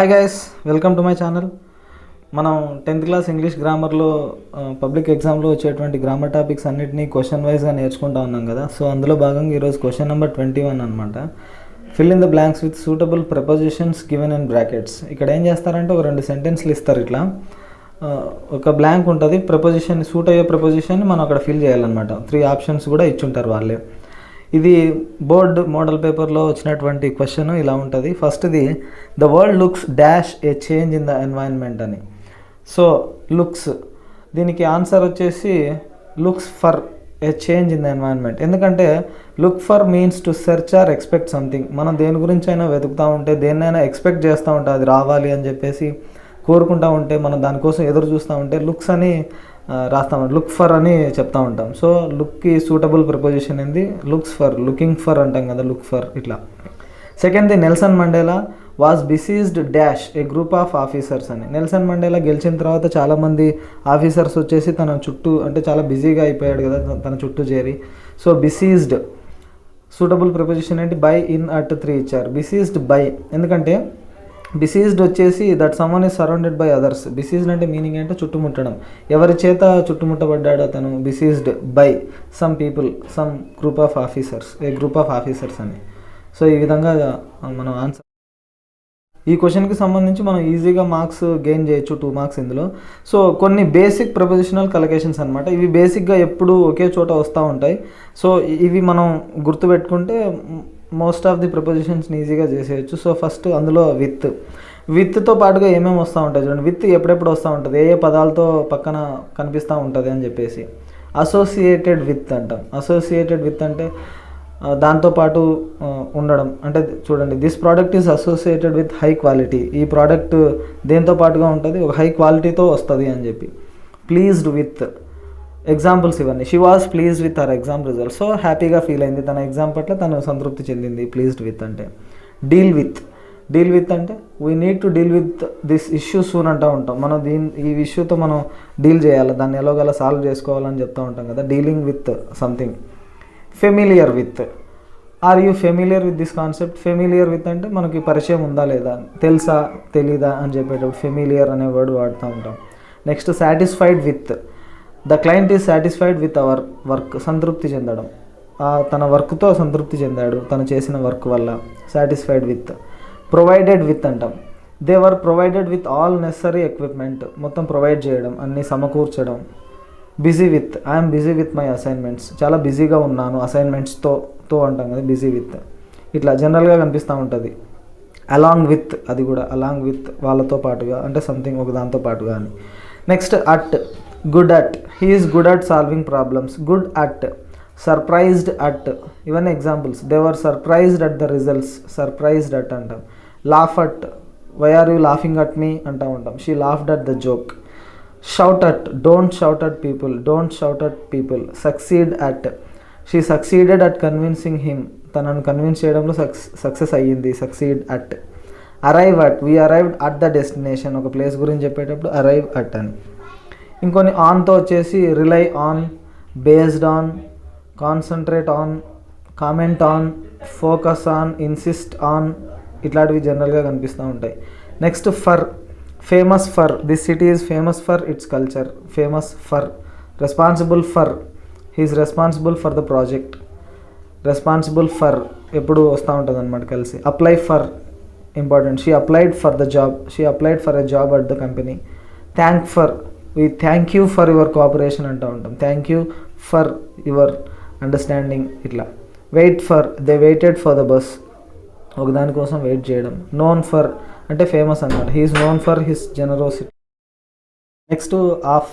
Hi guys, welcome to my channel. మనం 10th class English గ్రామర్లో public ఎగ్జామ్లో వచ్చేటువంటి grammar topics అన్నిటినీ క్వశ్చన్ వైజ్గా నేర్చుకుంటా ఉన్నాం కదా. సో అందులో భాగంగా ఈరోజు క్వశ్చన్ నెంబర్ 21 అనమాట. Fill in the blanks with suitable prepositions given in brackets. ఇక్కడ ఏం చేస్తారంటే ఒక 2 సెంటెన్స్లు ఇస్తారు. ఇట్లా ఒక బ్లాంక్ ఉంటుంది, ప్రపోజిషన్ సూట్ అయ్యే ప్రపోజిషన్ మనం అక్కడ ఫిల్ చేయాలన్నమాట. 3 ఆప్షన్స్ కూడా ఇచ్చుంటారు వాళ్ళే. ఇది బోర్డ్ మోడల్ పేపర్లో వచ్చినటువంటి క్వశ్చన్ ఇలా ఉంటుంది. ఫస్ట్ది, the world looks dash a change in the environment అని. సో లుక్స్, దీనికి ఆన్సర్ వచ్చేసి looks for a change in the environment. ఎందుకంటే look for means to search or expect something. మనం దేని గురించి అయినా వెతుకుతూ ఉంటే, దేన్నైనా ఎక్స్పెక్ట్ చేస్తూ ఉంటే, అది రావాలి అని చెప్పేసి కోరుకుంటూ ఉంటే, మనం దానికోసం ఎదురు చూస్తూ ఉంటే లుక్స్ అని రాస్తాం, లుక్ ఫర్ అని చెప్తా ఉంటాం. సో లుక్కి సూటబుల్ ప్రపోజిషన్ ఏంది? లుక్స్ ఫర్, లుకింగ్ ఫర్ అంటాం కదా, లుక్ ఫర్ ఇట్లా. సెకండ్ది, Nelson Mandela was besieged dash a group of officers అని. నెల్సన్ మండేలా గెలిచిన తర్వాత చాలామంది ఆఫీసర్స్ వచ్చేసి తన చుట్టూ, అంటే చాలా బిజీగా అయిపోయాడు కదా తన చుట్టూ చేరి. సో బిసీజ్డ్ సూటబుల్ ప్రపోజిషన్ ఏంటి? బై, ఇన్, అట్ 3 ఇచ్చారు. బిసీజ్డ్ బై, ఎందుకంటే బిసీజ్డ్ వచ్చేసి that someone is surrounded by others. Besieged అంటే మీనింగ్ అంటే చుట్టుముట్టడం, ఎవరి చేత చుట్టుముట్టబడ్డాడు అతను. Besieged by some people, some group of officers, a group of officers అని. సో ఈ విధంగా మనం ఆన్సర్, ఈ క్వశ్చన్కి సంబంధించి మనం ఈజీగా మార్క్స్ గెయిన్ చేయొచ్చు, 2 మార్క్స్ ఇందులో. సో కొన్ని బేసిక్ ప్రపోజిషనల్ కలెక్షన్స్ అనమాట. ఇవి బేసిక్గా ఎప్పుడు ఒకే చోట వస్తూ ఉంటాయి. సో ఇవి మనం గుర్తుపెట్టుకుంటే మోస్ట్ ఆఫ్ ది ప్రపోజిషన్స్ని ఈజీగా చేసేయచ్చు. సో ఫస్ట్ అందులో విత్తో పాటుగా ఏమేమి వస్తూ ఉంటాయి చూడండి. విత్ ఎప్పుడెప్పుడు వస్తూ ఉంటుంది, ఏ పదాలతో పక్కన కనిపిస్తూ ఉంటుంది అని చెప్పేసి. అసోసియేటెడ్ విత్ అంటాం. అసోసియేటెడ్ విత్ అంటే దాంతోపాటు ఉండడం. అంటే చూడండి, this product is associated with high quality. ఈ ప్రోడక్ట్ దేంతో పాటుగా ఉంటుంది? ఒక హై క్వాలిటీతో వస్తుంది అని చెప్పి. ప్లీజ్డ్ విత్, ఎగ్జాంపుల్స్ ఇవన్నీ. She was please with her exam result. So హ్యాపీగా ఫీల్ అయింది, తన ఎగ్జామ్ పట్ల తను సంతృప్తి చెందింది. ప్లీజ్డ్ విత్ అంటే. డీల్ విత్ అంటే we need to deal with this issue soon అంటూ ఉంటాం. మనం ఈ ఇష్యూతో మనం డీల్ చేయాలి, దాన్ని ఎలాగోలా సాల్వ్ చేసుకోవాలని చెప్తూ ఉంటాం కదా, dealing with something. Familiar with, are you familiar with this concept. Familiar with అంటే మనకి పరిచయం ఉందా లేదా, తెలుసా తెలీదా అని చెప్పేటప్పుడు ఫెమిలియర్ అనే వర్డ్ వాడుతూ ఉంటాం. Next, satisfied with, the client is satisfied with our work. సంతృప్తి చెందడం, తన వర్క్తో సంతృప్తి చెందాడు తను చేసిన వర్క్ వల్ల. Satisfied with. ప్రొవైడెడ్ విత్ అంటాం. They were provided with all necessary equipment. మొత్తం ప్రొవైడ్ చేయడం, అన్నీ సమకూర్చడం. Busy with, I'm busy with my assignments. చాలా బిజీగా ఉన్నాను అసైన్మెంట్స్తో అంటాం కదా, బిజీ విత్. ఇట్లా జనరల్గా కనిపిస్తూ ఉంటుంది. అలాంగ్ విత్, అది కూడా అలాంగ్ విత్, వాళ్ళతో పాటుగా అంటే సంథింగ్ ఒక దాంతో పాటుగా అని. Next, at, good at, he is good at solving problems. Good at, surprised at, ఇవన్నీ examples. They were surprised at the results. Surprised at అంటాం. Laugh at, why are you laughing at me అంటూ ఉంటాం. She laughed at the joke. Shout at, don't shout at people. Don't shout at people. Succeed at, she succeeded at convincing him. తనను convince చేయడంలో success అయ్యింది. Succeed at. Arrive at, we arrived at the destination. ఒక place గురించి చెప్పేటప్పుడు arrive at అని. ఇంకొన్ని ఆన్తో వచ్చేసి rely on, based on, concentrate on, comment on, focus on, insist on, ఇట్లాంటివి జనరల్గా కనిపిస్తూ ఉంటాయి. Next, for, famous for, this city is famous for it's culture. Famous for. Responsible for, he is responsible for the project. Responsible for ఎప్పుడు వస్తూ ఉంటుంది అనమాట కలిసి. Apply for, important. She applied for the job. She applied for a job at the company. Thank for, we thank you for your cooperation అంటూ ఉంటాం. Thank you for your understanding ఇట్లా. Wait for, they waited for the bus. ఒక దానికోసం wait చేయడం. Known for అంటే famous అనమాట. He is known for his generosity. Next, of,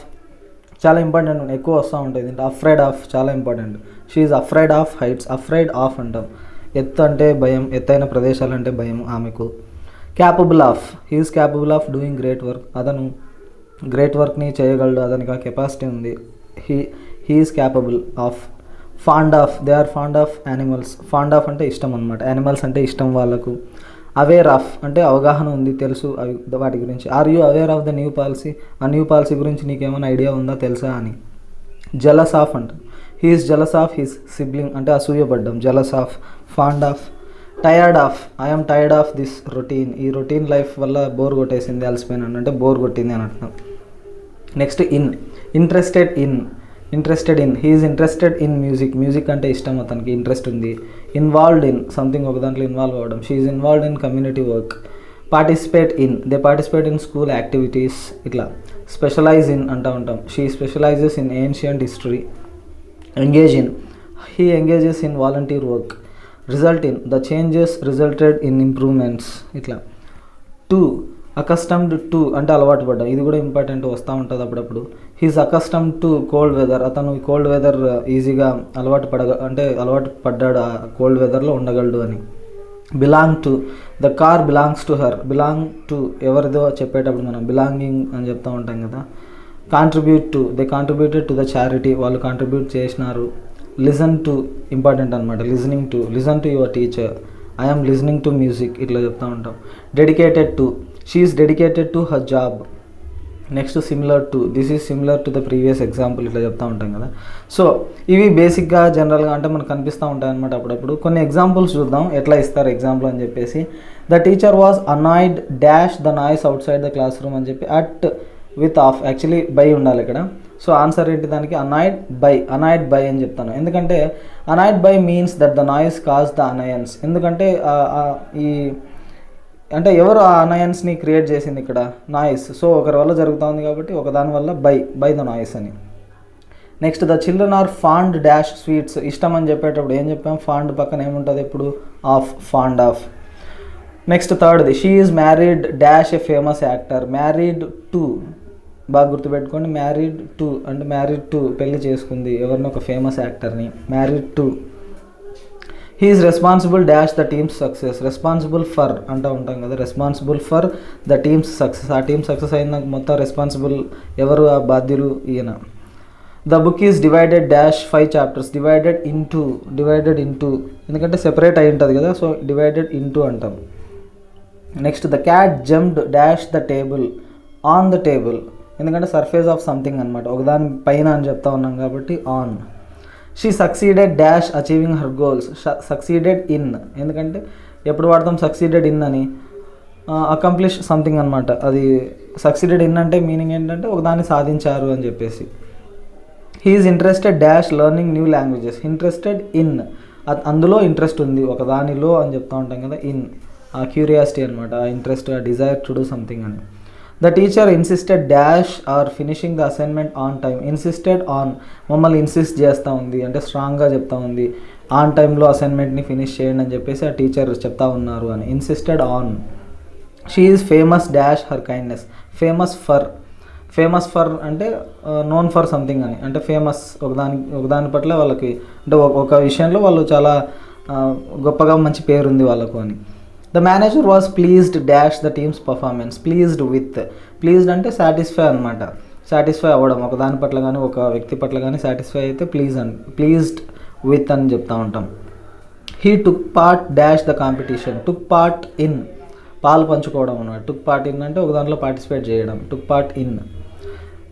చాలా important, ఎక్కువ వస్తూ ఉంటుంది. అఫ్రైడ్ ఆఫ్ చాలా important. She is afraid of heights. Afraid of అంటాం. ఎత్తు అంటే భయం, ఎత్తైన ప్రదేశాలు అంటే భయం ఆమెకు. Capable of, he is capable of doing great work. అతను గ్రేట్ వర్క్ని చేయగలడు, అతనికి ఆ కెపాసిటీ ఉంది. He is capable of. Fond of, they are fond of animals. Fond of అంటే ఇష్టం అనమాట, యానిమల్స్ అంటే ఇష్టం వాళ్ళకు. అవేర్ ఆఫ్ అంటే అవగాహన ఉంది, తెలుసు అవి వాటి గురించి. Are you aware of the new policy. ఆ న్యూ పాలసీ గురించి నీకేమైనా ఐడియా ఉందా, తెలుసా అని. జలస్ ఆఫ్ అంట. He is jealous of his sibling అంటే అసూయపడ్డం. Jealous of. Fond of, I'm tired of this routine. ఈ రొటీన్ లైఫ్ వల్ల బోర్ కొట్టేసింది, అలసిపోయినాను అంటే బోర్ కొట్టింది అని అంటున్నాం. Next interested in he's interested in music అంటే ఇష్టం, అతనికి ఇంట్రెస్ట్ ఉంది. ఇన్వాల్వ్డ్ ఇన్ సంథింగ్, ఒక దాంట్లో ఇన్వాల్వ్ అవ్వడం. She's involved in community work. They participate in school activities. ఇట్లా స్పెషలైజ్ ఇన్ అంటూ ఉంటాం. She specializes in ancient history. He engages in volunteer work. Result in, the changes resulted in improvements. ఇట్లా accustomed to అంటే అలవాటు పడ్డా, ఇది కూడా important, వస్తూ ఉంటుంది అప్పుడప్పుడు. He's accustomed to cold weather. అతను కోల్డ్ వెదర్ ఈజీగా అలవాటు పడ్డాడు, ఆ కోల్డ్ వెదర్లో ఉండగలడు అని. Belong to, the car belongs to her. Belong to ఎవరిదో చెప్పేటప్పుడు మనం బిలాంగింగ్ అని చెప్తూ ఉంటాం కదా. They contributed to the charity, వాళ్ళు కాంట్రిబ్యూట్ చేసినారు. లిజన్ టు ఇంపార్టెంట్ అనమాట. Listen to your teacher. I'm listening to music, ఇట్లా చెప్తూ ఉంటాం. Dedicated to, she is dedicated to her job. Next similar to, this is similar to the previous example, ఇట్లా చెప్తూ ఉంటాం కదా. సో ఇవి బేసిక్గా జనరల్గా అంటే మనకు కనిపిస్తూ ఉంటాయి అనమాట అప్పుడప్పుడు. కొన్ని ఎగ్జాంపుల్స్ చూద్దాం ఎట్లా ఇస్తారు ఎగ్జాంపుల్ అని చెప్పేసి. The teacher was annoyed dash the noise out side the class room అని చెప్పి at with of, actually by ఉండాలి ఇక్కడ. సో ఆన్సర్ ఏంటి దానికి? అనాయిడ్ బై అని చెప్తాను. ఎందుకంటే annoyed by means that the noise cause the annoyance. ఎందుకంటే అంటే ఎవరు ఆ అనయన్స్ని క్రియేట్ చేసింది ఇక్కడ? నాయిస్. సో ఒకరి వల్ల జరుగుతుంది కాబట్టి ఒకదాని వల్ల బై ద నాయిస్ అని. Next the children are fond dash sweets. ఇష్టం అని చెప్పేటప్పుడు ఏం చెప్పాం? ఫాండ్ పక్కన ఏముంటుంది ఎప్పుడు? Fond of. నెక్స్ట్ థర్డ్ది, she is married dash a famous actor. Married to, బాగా గుర్తుపెట్టుకోండి. మ్యారీడ్ టు పెళ్లి చేసుకుంది ఎవరిని? ఒక ఫేమస్ యాక్టర్ని. Married to. He is responsible dash the team's success. Responsible for అంటూ ఉంటాం కదా. Responsible for the team's success. ఆ టీమ్ సక్సెస్ అయిన మొత్తం రెస్పాన్సిబుల్ ఎవరు? ఆ బాధ్యులు ఈయన. The book is divided dash 5 chapters. Divided into ఎందుకంటే సెపరేట్ అయి ఉంటుంది కదా, సో డివైడెడ్ ఇంటూ అంటాం. Next the cat jumped dash the table. On the table ఎందుకంటే సర్ఫేస్ ఆఫ్ సంథింగ్ అనమాట, ఒకదాని పైన అని చెప్తా ఉన్నాం కాబట్టి on. She succeeded dash achieving her goals. Succeeded in ఎందుకంటే ఎప్పుడు వాడతాం సక్సీడెడ్ ఇన్ అని? అకంప్లిష్ సంథింగ్ అనమాట. అది సక్సీడెడ్ ఇన్ అంటే మీనింగ్ ఏంటంటే ఒకదాన్ని సాధించారు అని చెప్పేసి. He is interested dash learning new languages. Interested in అందులో ఇంట్రెస్ట్ ఉంది, ఒకదానిలో అని చెప్తూ ఉంటాం కదా. ఇన్ ఆ క్యూరియాసిటీ అనమాట, ఆ ఇంట్రెస్ట్, ఆ డిజైర్ టు డూ సంథింగ్ అని. The teacher insisted dash or finishing the assignment on time. Insisted on మమ్మల్ని ఇన్సిస్ట్ చేస్తూ ఉంది అంటే స్ట్రాంగ్గా చెప్తా ఉంది. ఆన్ టైంలో అసైన్మెంట్ని ఫినిష్ చేయండి అని చెప్పేసి ఆ టీచర్ చెప్తా ఉన్నారు అని. Insisted on. She is famous dash her kindness. Famous for అంటే నోన్ ఫర్ సంథింగ్ అని, అంటే ఫేమస్ ఒకదాని పట్ల వాళ్ళకి అంటే ఒక విషయంలో వాళ్ళు చాలా గొప్పగా మంచి పేరుంది వాళ్ళకు అని. The manager was pleased dash the teams performance. Pleased అంటే సాటిస్ఫై అనమాట. సాటిస్ఫై అవ్వడం ఒకదాని పట్ల కానీ ఒక వ్యక్తి పట్ల కానీ సాటిస్ఫై అయితే ప్లీజ్డ్ విత్ అని చెప్తా ఉంటాం. He took part dash the competition. Took part in పాలు పంచుకోవడం అనమాట. టుక్ పార్ట్ ఇన్ అంటే ఒక దాంట్లో పార్టిసిపేట్ చేయడం. Took part in.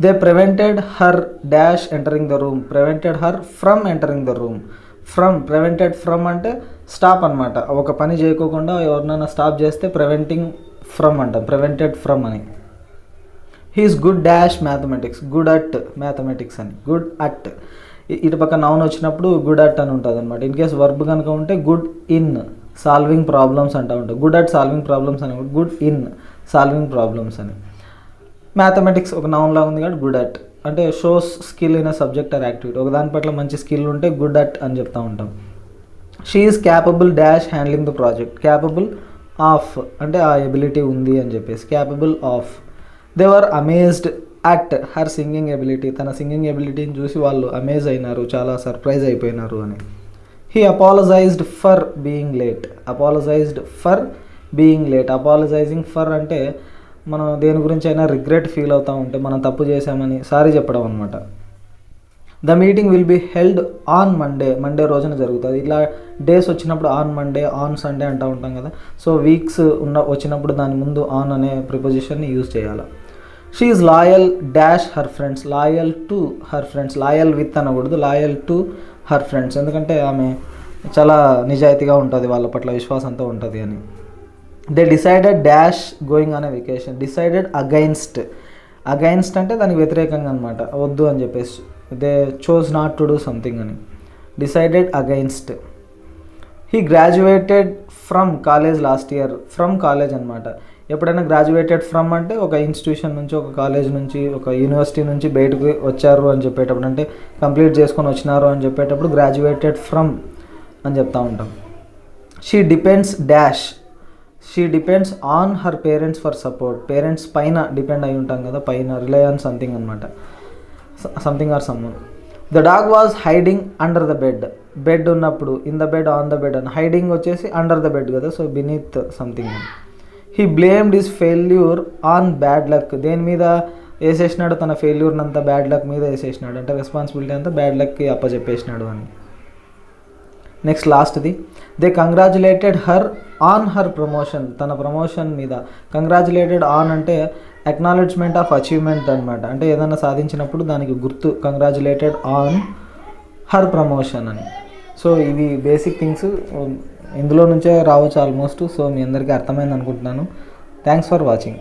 They prevented her dash entering the room. Prevented her from entering the room. Prevented from అంటే స్టాప్ అనమాట. ఒక పని చేయకోకుండా ఎవరినైనా స్టాప్ చేస్తే ప్రివెంటింగ్ ఫ్రమ్ అంటాం. ప్రివెంటెడ్ ఫ్రమ్ అని. He's good dash mathematics. Good at mathematics అని. గుడ్ అట్ ఇటు పక్క నౌన్ వచ్చినప్పుడు గుడ్ అట్ అని ఉంటుంది అనమాట. ఇన్ కేస్ వర్బ్ కనుక ఉంటే గుడ్ ఇన్ సాల్వింగ్ ప్రాబ్లమ్స్ అంటూ ఉంటాం. గుడ్ అట్ సాల్వింగ్ ప్రాబ్లమ్స్ అని, గుడ్ ఇన్ సాల్వింగ్ ప్రాబ్లమ్స్ అని. మ్యాథమెటిక్స్ ఒక నౌన్ లాగా ఉంది కాబట్టి గుడ్ అట్ అంటే shows skill in a subject or activity. ఒక దాని పట్ల మంచి స్కిల్ ఉంటే గుడ్ అట్ అని చెప్తూ ఉంటాం. She is capable dash handling the project. Capable of అంటే ఆ ఎబిలిటీ ఉంది అని చెప్పేసి. Capable of. They were amazed at her singing ability. తన సింగింగ్ ఎబిలిటీని చూసి వాళ్ళు అమేజ్ అయినారు, చాలా సర్ప్రైజ్ అయిపోయినారు అని. He apologised for being late. Apologising for అంటే మనం దేని గురించి అయినా రిగ్రెట్ ఫీల్ అవుతూ ఉంటే మనం తప్పు చేశామని సారీ చెప్పడం అనమాట. The meeting will be held on Monday రోజున జరుగుతుంది. ఇలా డేస్ వచ్చినప్పుడు ఆన్ మండే, ఆన్ సండే అంటూ ఉంటాం కదా. సో వీక్స్ వచ్చినప్పుడు దాని ముందు ఆన్ అనే ప్రిపోజిషన్ని యూజ్ చేయాలి. She is loyal dash her friends. Loyal to her friends. Loyal with అనకూడదు, లాయల్ టు హర్ ఫ్రెండ్స్. ఎందుకంటే ఆమె చాలా నిజాయితీగా ఉంటుంది, వాళ్ళ పట్ల విశ్వాసంతో ఉంటుంది అని. They decided dash going on a vacation. Decided against. Against అంటే దానికి వ్యతిరేకంగా అనమాట, వద్దు అని చెప్పేసి. They chose not to do something అని. Decided against. He graduated from college last year. From college అనమాట. ఎప్పుడైనా గ్రాడ్యుయేటెడ్ ఫ్రమ్ అంటే ఒక ఇన్స్టిట్యూషన్ నుంచి, ఒక కాలేజ్ నుంచి, ఒక యూనివర్సిటీ నుంచి బయటకు వచ్చారు అని చెప్పేటప్పుడు, అంటే కంప్లీట్ చేసుకొని వచ్చినారు అని చెప్పేటప్పుడు గ్రాడ్యుయేటెడ్ ఫ్రమ్ అని చెప్తా ఉంటాం. She depends dash. She depends on her parents for support. Parents పైన డిపెండ్ అయి ఉంటాం కదా, పైన రిలై ఆన్ సంథింగ్ అనమాట, something or someone. The dog was hiding under the bed. Bed ఉన్నప్పుడు in the bed, on the bed అని. Hiding వచ్చేసి under the bed కదా, సో బినీత్ సంథింగ్ అని. He blamed his failure on bad luck. దేని మీద వేసేసినాడు? తన ఫెయిల్యూర్ని అంతా bad luck మీద వేసేసినాడు, అంటే రెస్పాన్సిబిలిటీ అంతా బ్యాడ్ లక్కి అప్పచెప్పేసినాడు అని. నెక్స్ట్ లాస్ట్ది. They congratulated her on her promotion. తన ప్రమోషన్ మీద. కంగ్రాచులేటెడ్ ఆన్ అంటే అక్నాలెడ్జ్మెంట్ ఆఫ్ అచీవ్మెంట్ అనమాట, అంటే ఏదైనా సాధించినప్పుడు దానికి గుర్తు. కంగ్రాచులేటెడ్ ఆన్ హర్ ప్రమోషన్ అని. సో ఇవి బేసిక్ థింగ్స్, ఇందులో నుంచే రావచ్చు ఆల్మోస్ట్. సో మీ అందరికీ అర్థమైంది అనుకుంటున్నాను. Thanks for watching.